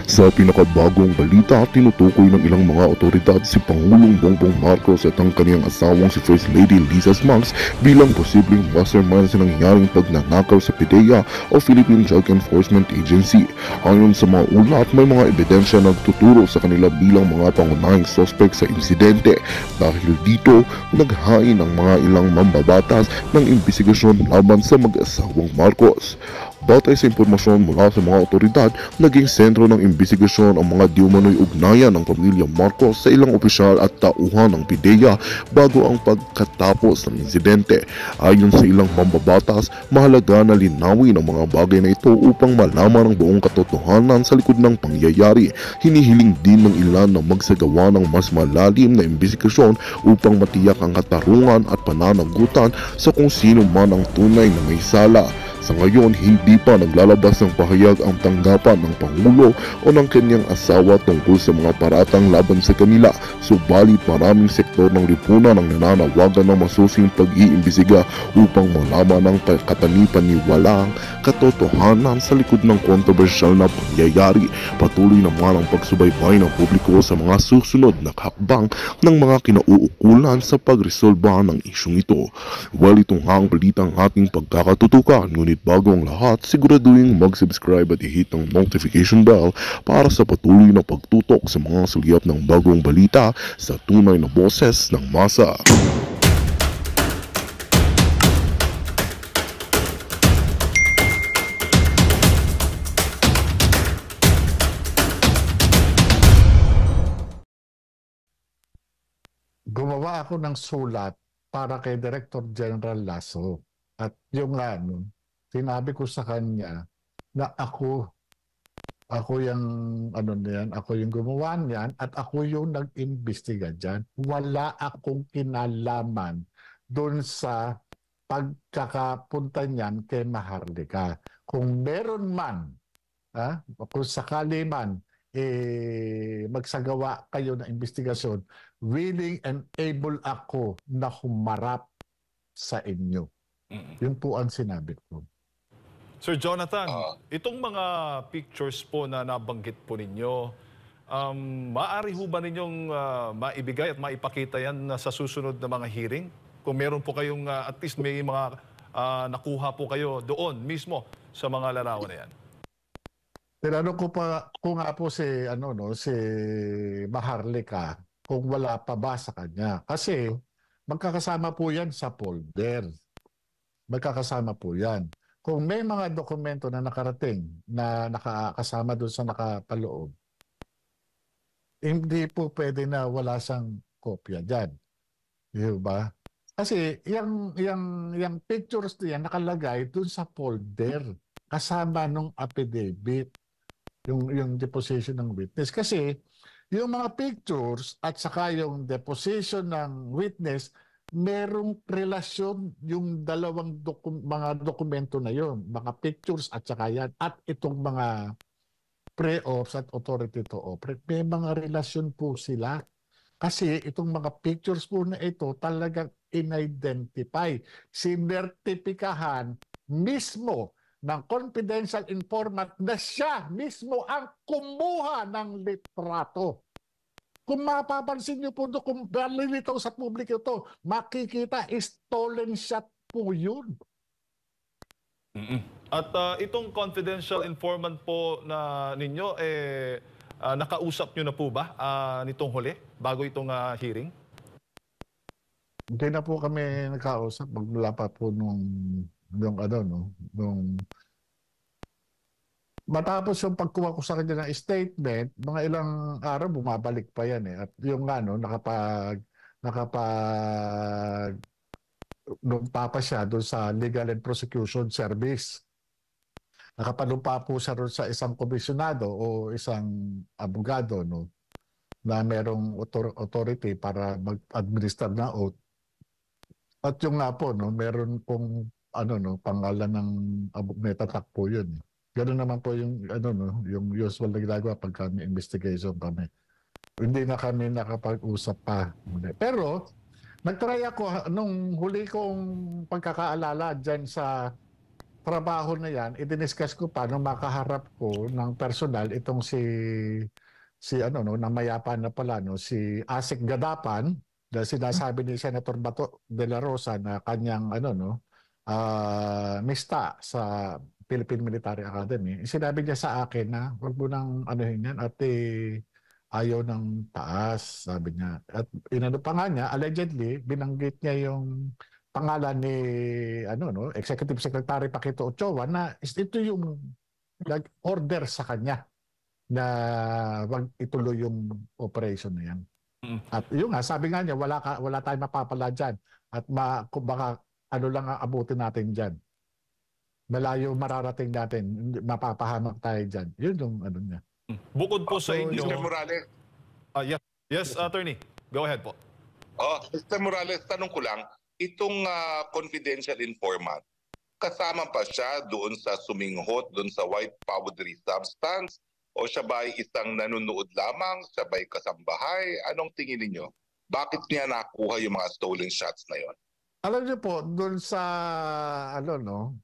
Sa pinakabagong balita, tinutukoy ng ilang mga otoridad si Pangulong Bongbong Marcos at ang kanyang asawang si First Lady Liza Smangs bilang posibleng mastermind sa nangyaring pagnanakaw sa PDEA o Philippine Drug Enforcement Agency. Ayon sa mga ulat, may mga ebidensya na nagtuturo sa kanila bilang mga pangunahing sospek sa insidente. Dahil dito, naghain ang mga ilang mambabatas ng imbestigasyon laban sa mag-asawang Marcos. Batay sa impormasyon mula sa mga otoridad, naging sentro ng imbestigasyon ang mga diumano'y ugnayan ng pamilya Marcos sa ilang opisyal at tauhan ng PDEA bago ang pagkatapos ng insidente. Ayon sa ilang mambabatas, mahalaga na linawin ang mga bagay na ito upang malaman ang buong katotohanan sa likod ng pangyayari. Hinihiling din ng ilan na magsagawa ng mas malalim na imbestigasyon upang matiyak ang katarungan at pananagutan sa kung sino man ang tunay na may sala. Sa ngayon, hindi pa naglalabas ng pahayag ang tanggapan ng Pangulo o ng kanyang asawa tungkol sa mga paratang laban sa kanila. Subalit maraming sektor ng lipunan ang nananawagan ng masusing pag-iimbestiga upang malaman ang katani-paniwalang katotohanan sa likod ng kontrobersyal na pangyayari. Patuloy naman ang pagsubaybay ng publiko sa mga susunod na hakbang ng mga kinauukulan sa pagresolba ng isyong ito. Well, itong ang balitang ating pagkakatutukan, ngunit bago ang lahat, siguraduhin mag-subscribe at i-hit ang notification bell para sa patuloy na pagtutok sa mga sulyap ng bagong balita sa tunay na boses ng masa. Gumawa ako ng sulat para kay Director General Lasso. At yung sinabi ko sa kanya na ako yung ako yung gumawa niyan at ako yung nag-imbestiga diyan. Wala akong kinalaman doon sa pagkakapunta niyan kay Maharlika. Kung meron man, kung sakali man magsagawa kayo ng investigasyon, willing and able ako na humarap sa inyo. Yun po ang sinabi ko. Sir Jonathan, itong mga pictures po na nabanggit po ninyo, maaari ho ba ninyong maibigay at maipakita yan sa susunod na mga hearing? Kung meron po kayong at least may mga nakuha po kayo doon mismo sa mga larawan na yan. Tinanong ko nga po si si Maharlika kung wala pa ba sa kanya. Kasi magkakasama po yan sa folder. Magkakasama po yan. Kung may mga dokumento na nakarating na nakakasama doon sa nakapaloob, hindi po pwede na wala siyang kopya dyan. Di ba? Kasi yung pictures niya nakalagay doon sa folder kasama nung affidavit, yung deposition ng witness. Kasi yung mga pictures at saka yung deposition ng witness, merong relasyon yung dalawang mga dokumento na yon, mga pictures at saka yan, at itong mga pre-ops at authority to operate, may mga relasyon po sila. Kasi itong mga pictures po na ito talagang in-identify, sinertipikahan mismo ng confidential informant na siya mismo ang kumuha ng litrato. Kung mapapansin niyo po ito, kung balilitaw sa publiko ito, makikita stolen shot po yun. At itong confidential informant po na ninyo, nakausap nyo na po ba nitong huli bago itong hearing? Hindi na po kami nakausap magmula pa po nung matapos yung pagkuha ko sa kanya ng statement, mga ilang araw bumabalik pa yan eh. At yung numpa pa siya doon sa Legal and Prosecution Service. Nakapanumpa po siya doon sa isang komisyonado o isang abogado na merong authority para mag-administer na oath. At yung nga po, meron pong pangalan ng netatak po yun. Ganoon naman po yung yung usual na ginagawa pagka may investigation kami. Hindi na kami nakapag-usap pa. Pero nagtry ako nung huli kong pagkakaalala dyan sa trabaho na yan, i-discuss ko pa nung makaharap ko ng personal itong si ano no, namayapa na pala no, si Asik Gadapan, dahil sinasabi ni Senator Bato de la Rosa na kanyang ano no, mista sa Philippine Military Academy. Sinabi niya sa akin na wag mo nang anuhin yan at ayaw ng taas, sabi niya. At inano pa nga niya, allegedly, binanggit niya yung pangalan ni ano no, Executive Secretary Paquito Ochoa na ito yung nag-order sa kanya na wag ituloy yung operation na yan. At yun nga, sabi nga niya, wala tayong mapapala dyan. At baka ano lang ang abutin natin dyan. Malayo mararating natin, mapapahamak tayo dyan. Yun yung ano niya. Bukod po sa inyo... Mr. Morales. Yes, attorney. Go ahead po. Mr. Morales, tanong ko lang, itong confidential informant, kasama pa siya doon sa suminghot, doon sa white powdery substance, o siya ba ay isang nanonood lamang, siya ba ay kasambahay? Anong tingin ninyo? Bakit niya nakuha yung mga stolen shots na yon? Alam niyo po, doon sa ano no,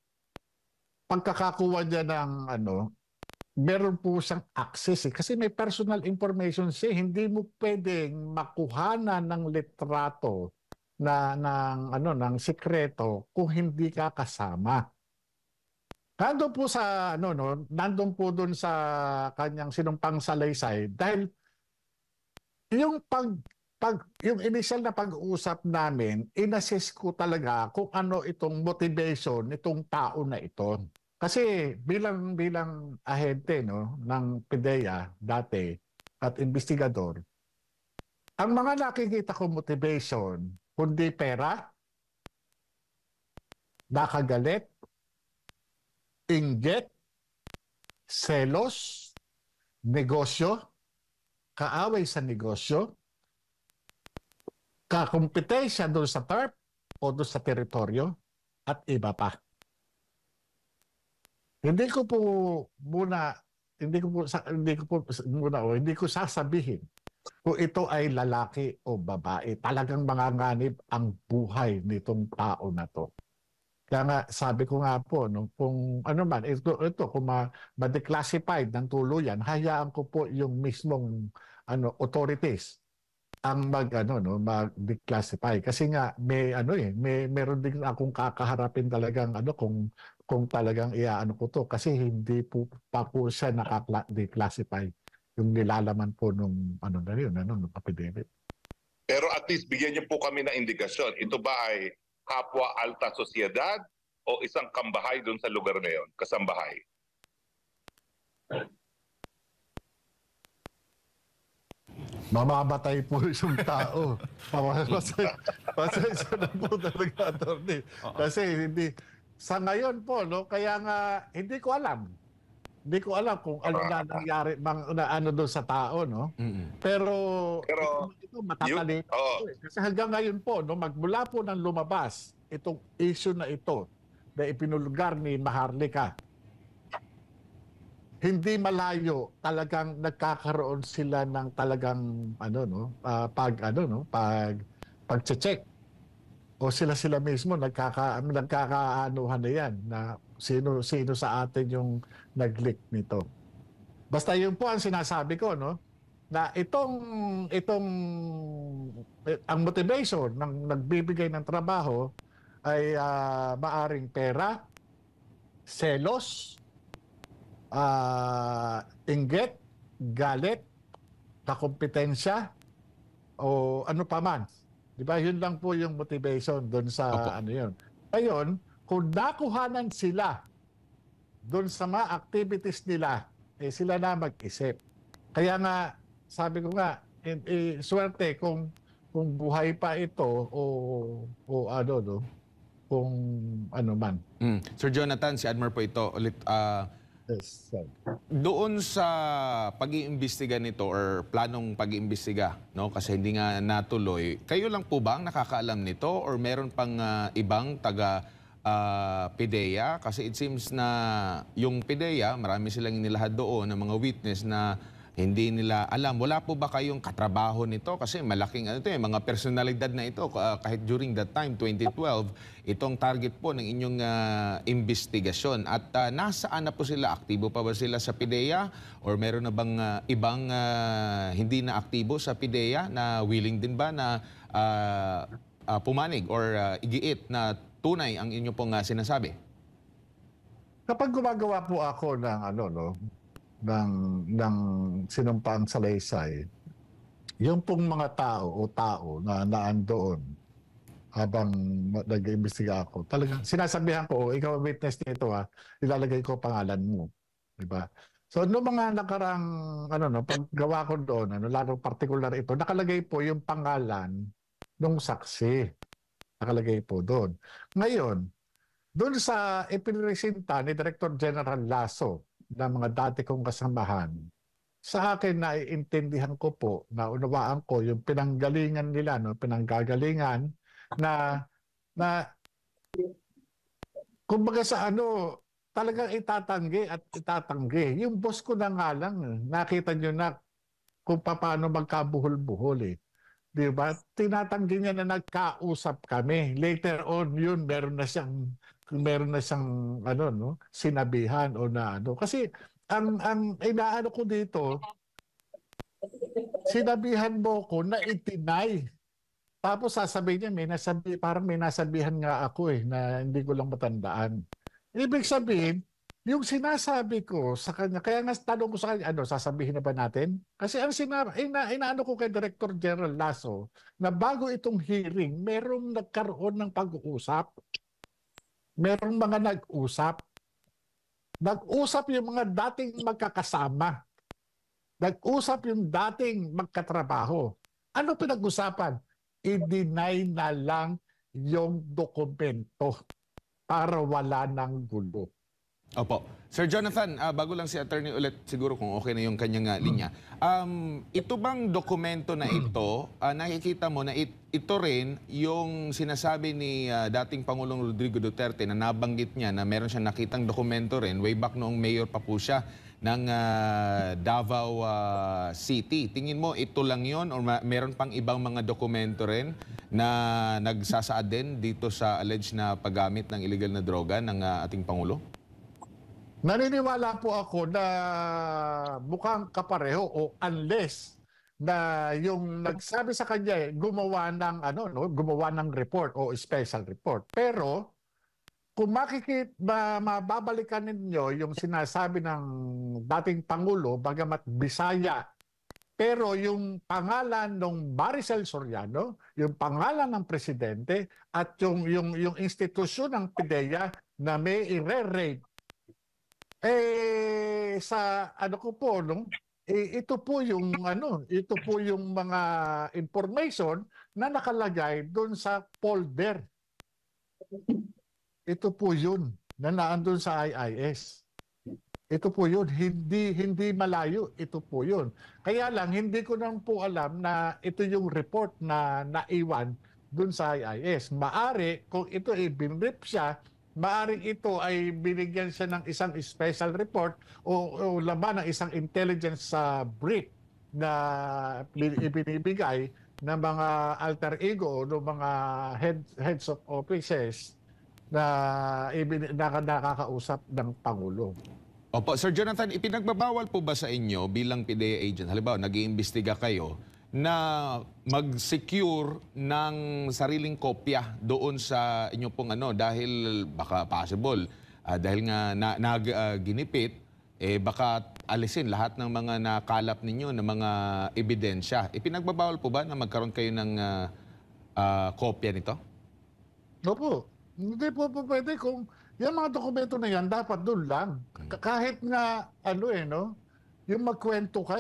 pagkakakuha niya ng ano, meron po siyang access kasi may personal information siya. Hindi mo pwedeng makuhanan ng litrato ng ano ng sikreto kung hindi ka kasama. Nandun po sa ano no, nandun po doon sa kanyang sinumpang salaysay dahil yung yung initial na pag-uusap namin, inassess ko talaga kung ano itong motivation nitong tao na ito. Kasi bilang ahente no ng PDEA dati at investigador, ang mga nakikita ko motivation kundi pera, nakagalit, inggit, selos, negosyo, kaaway sa negosyo, kakumpetensya doon sa turf o doon sa teritoryo at iba pa. Hindi ko sasabihin kung ito ay lalaki o babae. Talagang manganganib ang buhay nitong tao na to. Kaya nga, sabi ko nga po, no, kung ano man, ito kung ma-declassified ng tuluyan, hayaan ko po yung mismong authorities ang mag-declassify. Kasi nga, meron din akong kakaharapin talagang kung talagang iaano ko to. Kasi hindi po pa po siya naka-declassify yung nilalaman po nung nung epidemic. Pero at least bigyan niyo po kami ng indikasyon. Ito ba ay kapwa alta sosyedad o isang kambahay doon sa lugar na yon, kasambahay? Mamamatay po yung tao. Pasensya na po talaga, attorney. Kasi sa ngayon po, no, kaya nga hindi ko alam. Hindi ko alam kung ano na nangyari, ano doon sa tao, no? Pero ito matatalino. Kasi hanggang ngayon po, no, magmula po nang lumabas itong issue na ito na ipinulgar ni Maharlika, hindi malayo talagang nagkakaroon sila ng talagang pag-check. O sila mismo nagkakaanuhan na yan na sino sa atin yung nag-leak nito. Basta yun po ang sinasabi ko, no, na ang motivation ng nagbibigay ng trabaho ay maaring pera, selos, inggit, galit, kakumpetensya, o ano pa man. Di ba? Yun lang po yung motivation doon sa yun. Ngayon, kung nakuhanan sila doon sa mga activities nila, sila na mag-isip. Kaya nga, sabi ko nga, swerte kung buhay pa ito o kung ano man. Sir Jonathan, si Admar po ito. Ulit, Yes, sir. doon sa pag-iimbestiga nito or planong pag-iimbestiga, no? Kasi hindi nga natuloy, kayo lang po ba ang nakakaalam nito or meron pang ibang taga PDEA? Kasi it seems na yung PDEA, marami silang inilahad doon ng mga witness na hindi nila alam. Wala po ba kayong katrabaho nito? Kasi malaking ano to, mga personalidad na ito. Kahit during that time, 2012, itong target po ng inyong investigasyon. At nasaan na po sila? Aktibo pa ba sila sa PIDEA? Or meron na bang ibang hindi na aktibo sa PIDEA na willing din ba na pumanig or igiit na tunay ang inyo pong sinasabi? Kapag gumagawa po ako ng ng sinumpang salaysay, yung pong mga tao na naandoon habang nag-iimbestiga ako, talagang sinasabihan ko, ikaw witness nito ilalagay ko pangalan mo, di ba? So noong mga nakarang paggawa ko doon, lalo particular ito, nakalagay po yung pangalan ng saksi. Nakalagay po doon. Ngayon, doon sa ipinresenta ni Director General Lasso ng mga dati kong kasamahan, sa akin naiintindihan ko po, naunawaan ko yung pinanggalingan nila, pinanggagalingan na kumbaga sa talagang itatanggi. Yung boss ko na nga lang, nakita nyo na kung paano magkabuhol-buhol Di ba? Tinatanggi niya na nagkausap kami. Later on, yun, meron na siyang sinabihan o Kasi ang inaano ko dito, sinabihan mo ko na itinay. Tapos sasabihin niya, parang may nasabihan nga ako na hindi ko lang matandaan. Ibig sabihin, yung sinasabi ko sa kanya, kaya nga tanong ko sa kanya, sasabihin na ba natin? Kasi ang inaano ko kay Director General Lasso, na bago itong hearing, merong nagkaroon ng pag-uusap. Merong mga nag-usap. Nag-usap yung mga dating magkakasama. Nag-usap yung dating magkatrabaho. Ano pinag-usapan? I-deny na lang yung dokumento para wala ng gulo. Opo. Sir Jonathan, bago lang si attorney ulit, siguro kung okay na yung kanyang linya. Ito bang dokumento na ito, nakikita mo na ito rin yung sinasabi ni dating Pangulong Rodrigo Duterte na nabanggit niya na meron siyang nakitang dokumento rin way back noong mayor pa po siya ng Davao City. Tingin mo ito lang yon or meron pang ibang mga dokumento rin na nagsasaad din dito sa alleged na paggamit ng illegal na droga ng ating Pangulo? Naniniwala po ako na mukhang kapareho o unless na yung nagsabi sa kanya gumawa ng report o special report. Pero kung mababalikan ninyo yung sinasabi ng dating Pangulo, bagamat Bisaya, pero yung pangalan ng Maricel Soriano, yung pangalan ng presidente at yung institusyon ng PIDEA na may i-re-rate ito po yung mga information na nakalagay doon sa folder. Ito po yun na naandun sa IIS. Ito po yun, hindi malayo, ito po yun. Kaya lang hindi ko nang po alam na ito yung report na naiwan doon sa IIS. Maari kung ito binrip siya, maaring ito ay binigyan siya ng isang special report o laman ng isang intelligence brief na ibinibigay ng mga alter ego o ng mga heads of offices na nakakausap ng Pangulo. Opo, Sir Jonathan, ipinagbabawal po ba sa inyo bilang PIDEA agent, halimbawa nag-iimbestiga kayo, na mag-secure ng sariling kopya doon sa inyo pong dahil baka possible, dahil nga ginipit, baka alisin lahat ng mga nakalap ninyo ng mga ebidensya. Ipinagbabawal po ba na magkaroon kayo ng kopya nito? Opo. Hindi po pwede kung yung mga dokumento na yan dapat doon lang. Kahit nga yung magkwento ka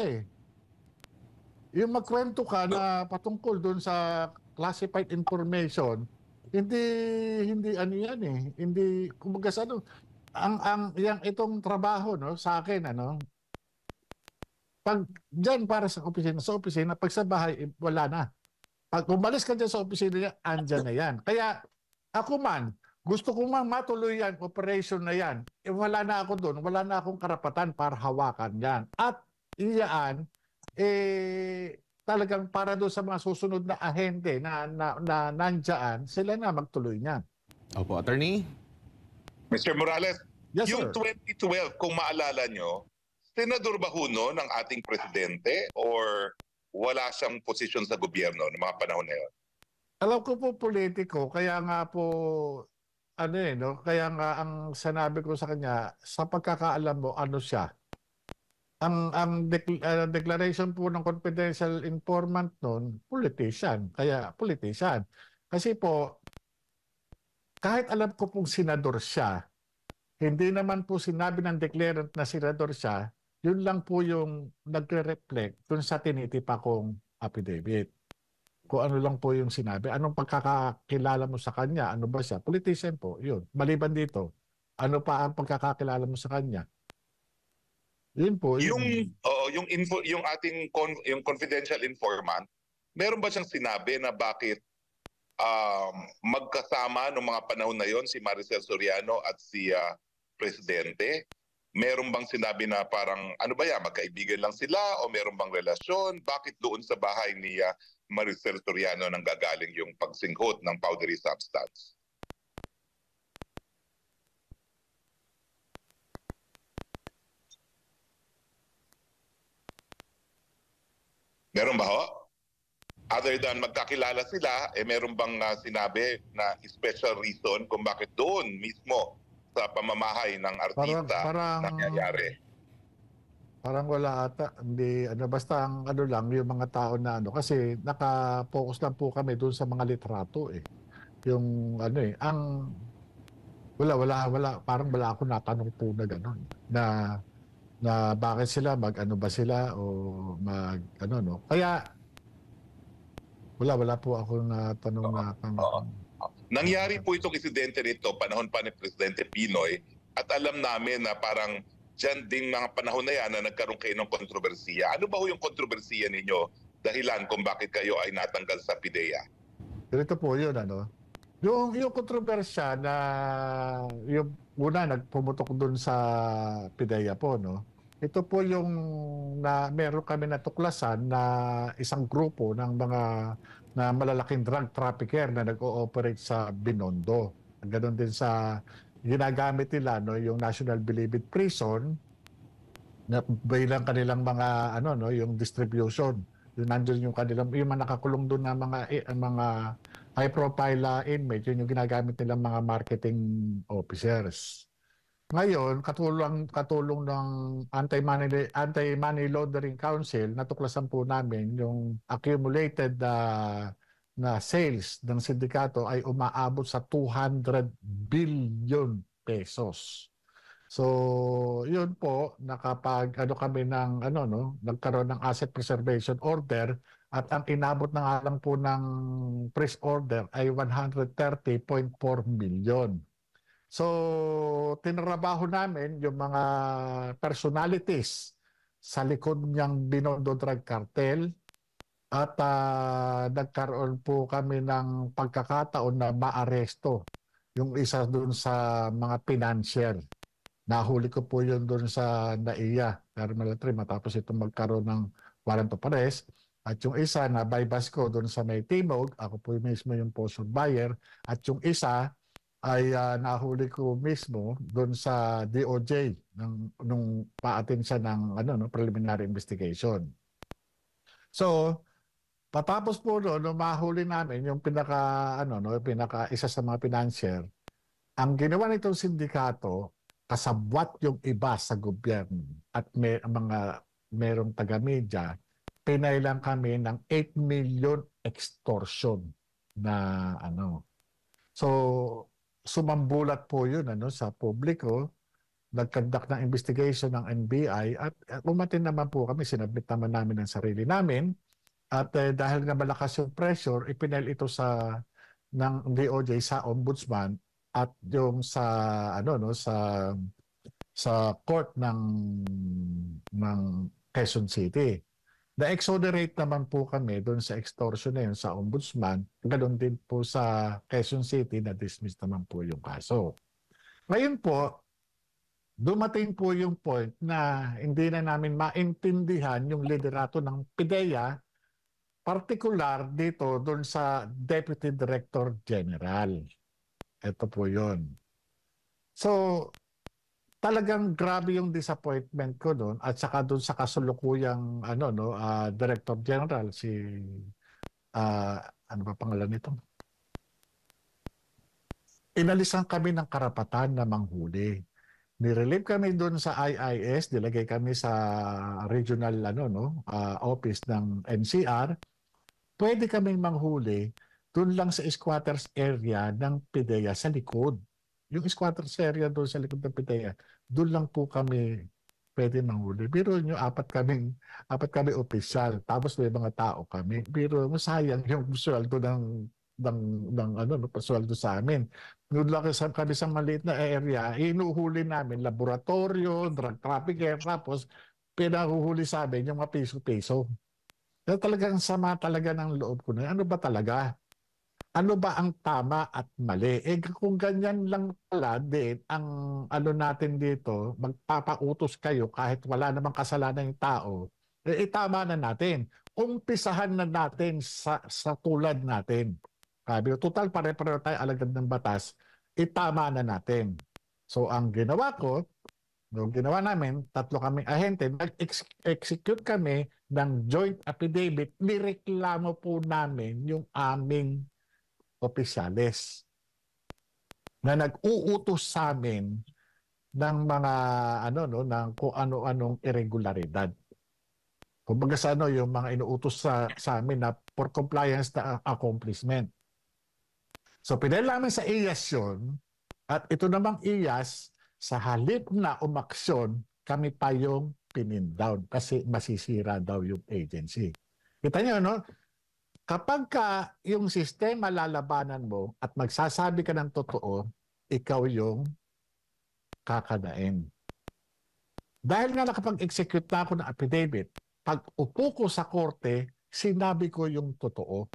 Yung magkwento ka na patungkol doon sa classified information, hindi yan Hindi kumbaga sa itong trabaho sa akin pag diyan para sa opisina, pag sa bahay wala na. Pag umalis ka dyan sa opisina, andyan na yan. Kaya ako gusto ko matuloy yan, operation na yan. Wala na ako doon, wala na akong karapatan para hawakan yan. At iyaan, talagang para doon sa mga susunod na ahente na nandyan, sila na magtuloy niyan. Opo, attorney? Mr. Morales, Yes, yung sir. 2012, kung maalala nyo, senador ba ho no ng ating presidente or wala siyang posisyon sa gobyerno ng mga panahon na yun? Alam ko po politiko, kaya nga po, ano no, kaya nga ang sinabi ko sa kanya, sa pagkakaalam mo, ano siya, ang declaration po ng confidential informant noon, politician. Kaya politician. Kasi po, kahit alam ko pong senador siya, hindi naman po sinabi ng declarant na senador siya, yun lang po yung nagre-reflect dun sa tinitipa kong affidavit. Kung ano lang po yung sinabi. Anong pagkakakilala mo sa kanya? Ano ba siya? Politician po, yun. Maliban dito, ano pa ang pagkakakilala mo sa kanya? Yun po, Yung yun. yung info, yung ating yung confidential informant, meron ba siyang sinabi na bakit magkasama noong mga panahon na yon si Maricel Soriano at si Presidente? Meron bang sinabi na parang ano ba yan, magkaibigan lang sila o meron bang relasyon? Bakit doon sa bahay ni Maricel Soriano nang gagaling yung pagsinghot ng powdery substance? Meron ba ho? Other than magkakilala sila, meron bang sinabi na special reason kung bakit doon mismo sa pamamahay ng artista nangyayari? Parang wala ata, hindi, ano, basta ang ano lang, yung mga tao na ano, kasi naka-focus lang po kami doon sa mga litrato eh. Yung ano parang wala ako natanong po na gano'n. Na bakit sila, mag-ano ba sila o mag-ano, no? Kaya, wala po ako natanong na Oo. Nangyari po itong insidente nito panahon pa ni Presidente Pinoy at alam namin na parang dyan ding mga panahon na yan na nagkaroon kayo ng kontrobersiya. Ano ba ho yung kontrobersiya ninyo dahilan kung bakit kayo ay natanggal sa PIDEA? Ganito po yun, ano? Yung kontrobersya na yung una nagpumutok doon sa PIDEA po, no? Ito po yung na meron kami natuklasan na isang grupo ng mga na malalaking drug trafficker na nag-ooperate sa Binondo. Ganon din sa ginagamit nila, no, yung National Bilibid Prison na bilang kanilang mga ano, no, yung distribution. Yung nandoon yung kanilang yung mga nakakulong doon na mga high profile inmate, yun yung ginagamit nilang mga marketing officers. Ngayon, katulong ng Anti-Money Laundering Council, natuklasan po namin yung accumulated na sales ng sindikato ay umaabot sa 200 billion pesos. So, yun po, nakapag kami ng nagkaroon ng asset preservation order at ang inabot na nga lang po ng freeze order ay 130.4 million. So, tinrabaho namin yung mga personalities sa likod niyang Binondo Drug Cartel at nagkaroon po kami ng pagkakataon na maaresto yung isa doon sa mga financier. Nahuli ko po yun doon sa NAIA, Terminal 3, matapos itong magkaroon ng warrant of arrest. At yung isa na bypass ko doon sa May Timog, ako po mismo yung postal buyer. At yung isa ay nahuli ko mismo doon sa DOJ nung paatin siya ng preliminary investigation. So, patapos po doon, nung mahuli namin yung pinaka isa sa mga financier, ang ginawa nitong sindikato, kasabwat yung iba sa gobyerno at merong taga-media, pinailan kami ng 8 million extortion na So, sumambulat po yun sa publiko, nagkandak ng investigation ng NBI at umatin naman po kami, sinabit naman namin ang sarili namin at dahil nga malakas yung pressure, ipinail ito ng DOJ sa ombudsman at yung sa court ng Quezon City. Na-exonerate naman po kami doon sa extortion na yun sa ombudsman. Ganoon din po sa Quezon City, na-dismiss naman po yung kaso. Ngayon po, dumating po yung point na hindi na namin maintindihan yung liderato ng PIDEA, particular dito doon sa Deputy Director General. Ito po yun. So, talagang grabe yung disappointment ko doon at saka doon sa kasulukuyang Director General si ano ba pangalan nito? Inalisan kami ng karapatan na manghuli. Nirelieve kami doon sa IIS, nilagay kami sa regional office ng NCR. Pwede kaming manghuli doon lang sa squatters area ng PIDEA sa likod. Yung squatters area doon sa likod ng PIDEA, doon lang po kami pwede manghuli. Biro nyo, apat kami opisyal, tapos may mga tao kami. Biro mo, sayang yung sweldo pasweldo sa amin. Doon lang kami sa maliit na area, inuhuli namin laboratorio, drug trafficker, tapos pinahuhuli sa amin yung mga piso-piso. Kaya talagang sama talaga ng loob ko na. Ano ba talaga? Ano ba ang tama at mali? Kung ganyan lang pala din ang natin dito, magpapautos kayo kahit wala namang kasalanan yung tao, tama na natin. Umpisahan na natin sa tulad natin. Sabi ko, total pare-pareho tayo alagad ng batas, itama na natin. So ang ginawa ko, nung ginawa namin, 3 kaming ahente, nag-execute kami ng joint affidavit, nireklamo po namin yung aming opisyales na nag-uutos sa amin ng mga ng kung ano-anong irregularidad. Kumbaga sa yung mga inuutos sa amin na for compliance na accomplishment. So pinel namin sa IAS yun, at ito namang IAS, sa halip na umaksyon, kami pa yung pin-down kasi masisira daw yung agency. Kita nyo, no? Kapag yung sistema lalabanan mo at magsasabi ka ng totoo, ikaw yung kakadain. Dahil nga nakapag-execute na ako ng affidavit, pag upo ko sa korte, sinabi ko yung totoo.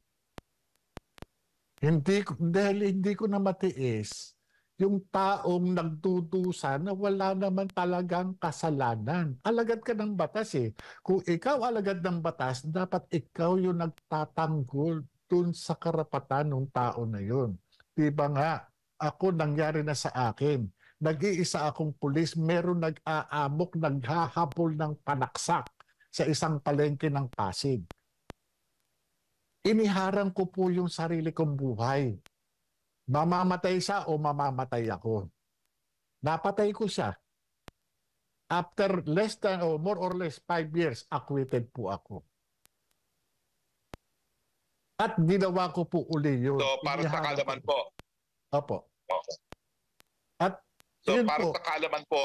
Dahil hindi ko na matiis yung taong nagdudusa na wala naman talagang kasalanan. Alagad ka ng batas eh. Kung ikaw alagad ng batas, dapat ikaw yung nagtatanggol dun sa karapatan ng tao na yun. Diba nga, ako nangyari na sa akin. Nag-iisa akong pulis, meron nag-aamok, naghahabol ng panaksak sa isang palengke ng Pasig. Iniharang ko po yung sarili kong buhay. Mamamatay siya o mamamatay ako. Napatay ko siya. After less than or more or less 5 years, acquitted po ako. At ginawa ko po uli yun. So, para sa kaalaman po. Opo. Okay. At So, yun para po, sa kaalaman po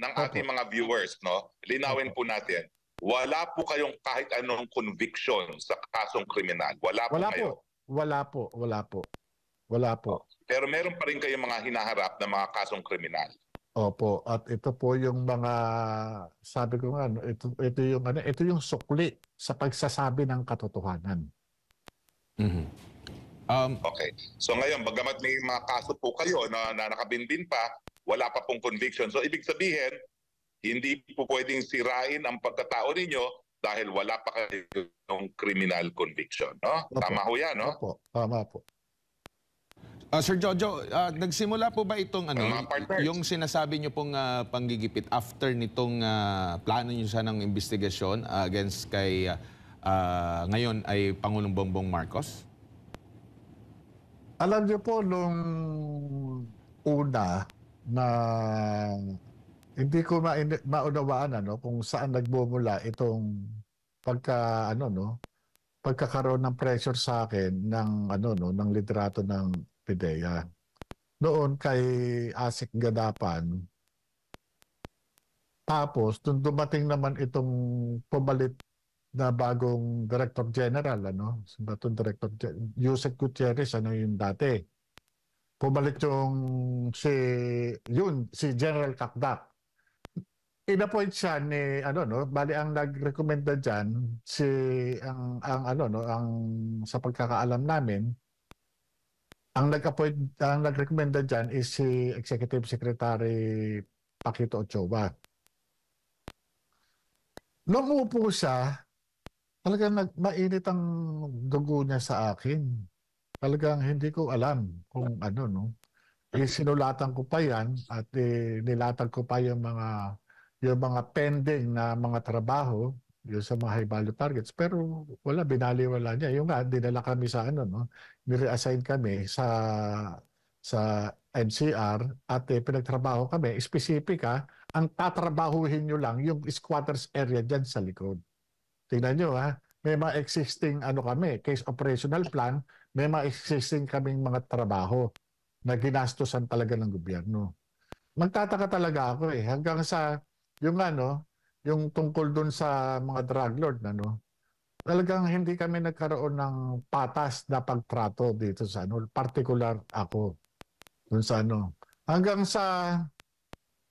ng ating mga viewers, no, linawin po natin, wala po kayong kahit anong conviction sa kasong kriminal. Wala po kayo. Wala po. Pero meron pa rin kayong mga hinaharap na mga kasong kriminal. Opo, at ito po yung mga sabi ko nga ito yung sukli sa pagsasabi ng katotohanan. Mhm. Okay. So ngayon, bagamat may mga kaso po kayo na nakabinbin pa, wala pa pong conviction. So ibig sabihin, hindi po pwedeng sirain ang pagkatao ninyo dahil wala pa kayong criminal conviction, no? Opo. Tama ho yan, no? Opo, tama po. Sir Jojo, nagsimula po ba itong Mga partners. yung sinasabi niyo pong panggigipit after nitong plano niyo sanang investigasyon against kay ngayon ay Pangulong Bongbong Marcos? Alam niyo po nung una na hindi ko maunawaan kung saan nagmumula itong pagkakaroon ng pressure sa akin ng liderato ng PIDEA. Noon kay Asik Gadapan, tapos nung dumating naman itong pumalit na bagong Director General, Yusek Gutierrez, yung dati. Pumalit yung si General Kakdak. Inappoint siya ni bali ang nagrekomenda diyan ang sa pagkakaalam namin, ang nag-rekomenda diyan is si Executive Secretary Paquito Ochoa. Nung upo siya, talagang mainit ang dugo niya sa akin. Talagang hindi ko alam kung ano, no. Sinulatan ko pa yan at nilatag ko pa yung mga pending na mga trabaho, yung sa mga high value targets, pero wala, binaliwala niya. Yung nga, dinala kami sa ano, no, ni-reassign kami sa NCR at pinagtrabaho kami, specific ang tatrabahuhin nyo lang yung squatters area dyan sa likod. Tingnan nyo may mga existing ano kami, case operational plan, may mga existing kaming mga trabaho na ginastosan talaga ng gobyerno. Magtataka talaga ako hanggang sa yung ano, yung tungkol dun sa mga drug lord talagang hindi kami nagkaroon ng patas na pagtrato dito sa ano, particular ako dun sa ano. Hanggang sa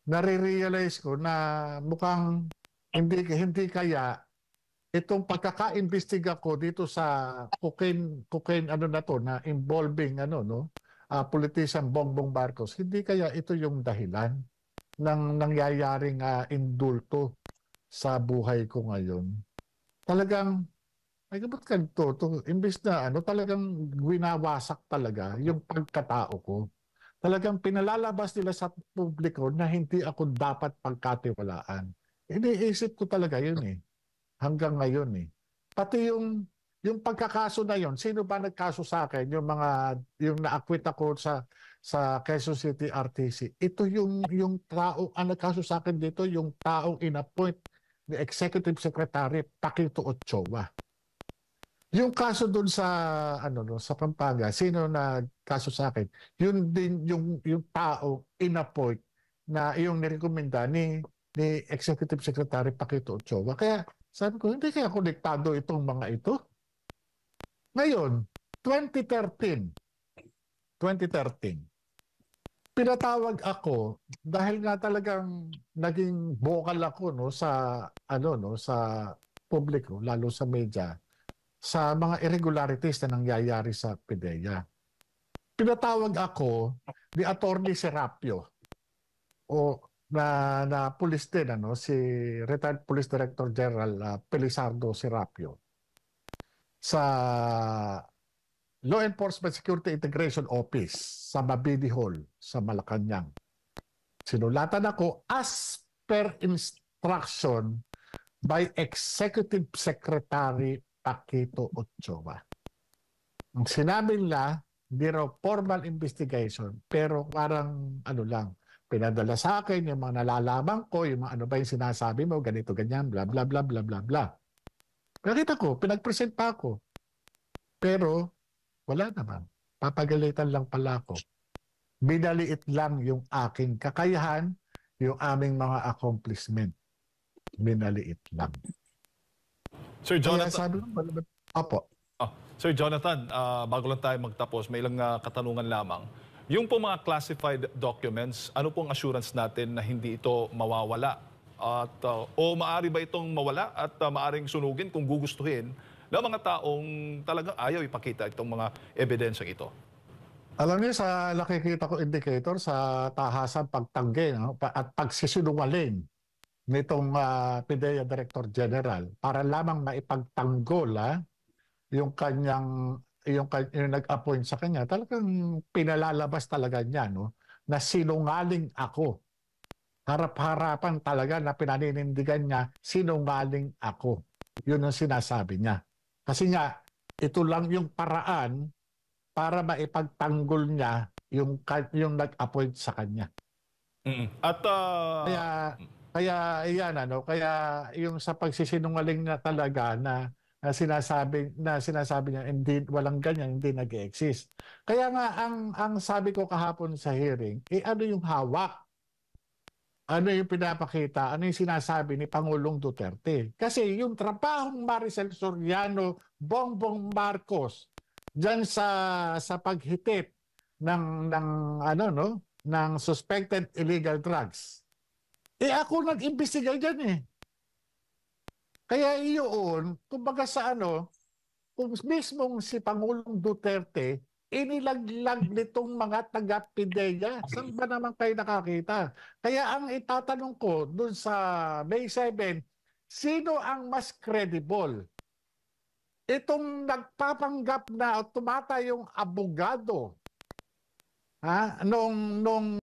nare-realize ko na mukhang hindi kaya itong pagkaka-imbestiga ko dito sa cocaine ano na to na involving politician Bongbong Marcos, hindi kaya ito yung dahilan ng nangyayaring indulto sa buhay ko ngayon. Talagang ay ba't ganito? Imbes na talagang winawasak talaga yung pagkatao ko. Talagang pinalalabas nila sa publiko na hindi ako dapat pagkatiwalaan. Iniisip ko talaga yun hanggang ngayon Pati yung pagkakaso na yon, sino ba nagkaso sa akin? Yung na-acquit ako sa Quezon City RTC. Ito yung tao ang nagkaso sa akin dito, yung taong inappoint ni Executive Secretary Paquito Ochoa. Yung kaso doon sa sa Pampanga, sino nagkaso sa akin? Yun din yung tao inappoint na yung nirekomenda ni Executive Secretary Paquito Ochoa. Kaya sabi ko, hindi kaya konektado itong mga ito. Ngayon, 2013, pinatawag ako dahil nga talagang naging vocal ako sa publiko, lalo sa media, sa mga irregularities na nangyayari sa PDEA. Pinatawag ako ni Attorney Serapio na police din, si retired Police Director General Pelizardo Serapio sa Law Enforcement Security Integration Office sa Mabini Hall sa Malacanang. Sinulatan ako as per instruction by Executive Secretary Paquito Ochoa. Ang sinabi nila, hindi raw formal investigation, pero parang pinadala sa akin yung mga nalalaman ko, yung mga ano ba yung sinasabi mo, ganito, ganyan, bla bla bla bla bla bla. Nakita ko, pinag-present pa ako. Pero wala naman. Papagalitan lang pala ako. Binaliit lang yung aking kakayahan, yung aming mga accomplishment. Binaliit lang. Sir Jonathan. Opo. Sir Jonathan, bago lang tayo magtapos, may ilang katanungan lamang. Yung po mga classified documents, ano pong assurance natin na hindi ito mawawala? O maari ba itong mawala at maaring sunugin kung gugustuhin ng mga taong talagang ayaw ipakita itong mga ebidensyang ito? Alam niyo, sa nakikita ko indicator sa tahasang pagtanggi at pagsisinungaling nitong PDEA Director General para lamang maipagtanggol yung nag-appoint sa kanya, talagang pinalalabas talaga niya na sinungaling ako. Harap-harapan talaga na pinaninindigan niya, sinungaling ako. Yun ang sinasabi niya. Kasi nga, ito lang yung paraan para maipagtanggol niya yung nag-appoint sa kanya. At kaya yung sa pagsisinungaling na talaga na sinasabi niya hindi, walang ganyan, hindi nag-exist. Kaya nga ang sabi ko kahapon sa hearing, ano yung hawak? Ano yung pinapakita? Ano yung sinasabi ni Pangulong Duterte? Kasi yung trabahong Maricel Soriano, Bongbong Marcos diyan sa paghitit ng suspected illegal drugs. Ako nag-imbestiga diyan Kaya iyon, kumbaga kung mismong si Pangulong Duterte, inilaglag nitong mga taga-PIDEA. Saan ba naman kayo nakakita? Kaya ang itatanong ko dun sa May 7, sino ang mas credible? Itong nagpapanggap na tumatayong abogado nung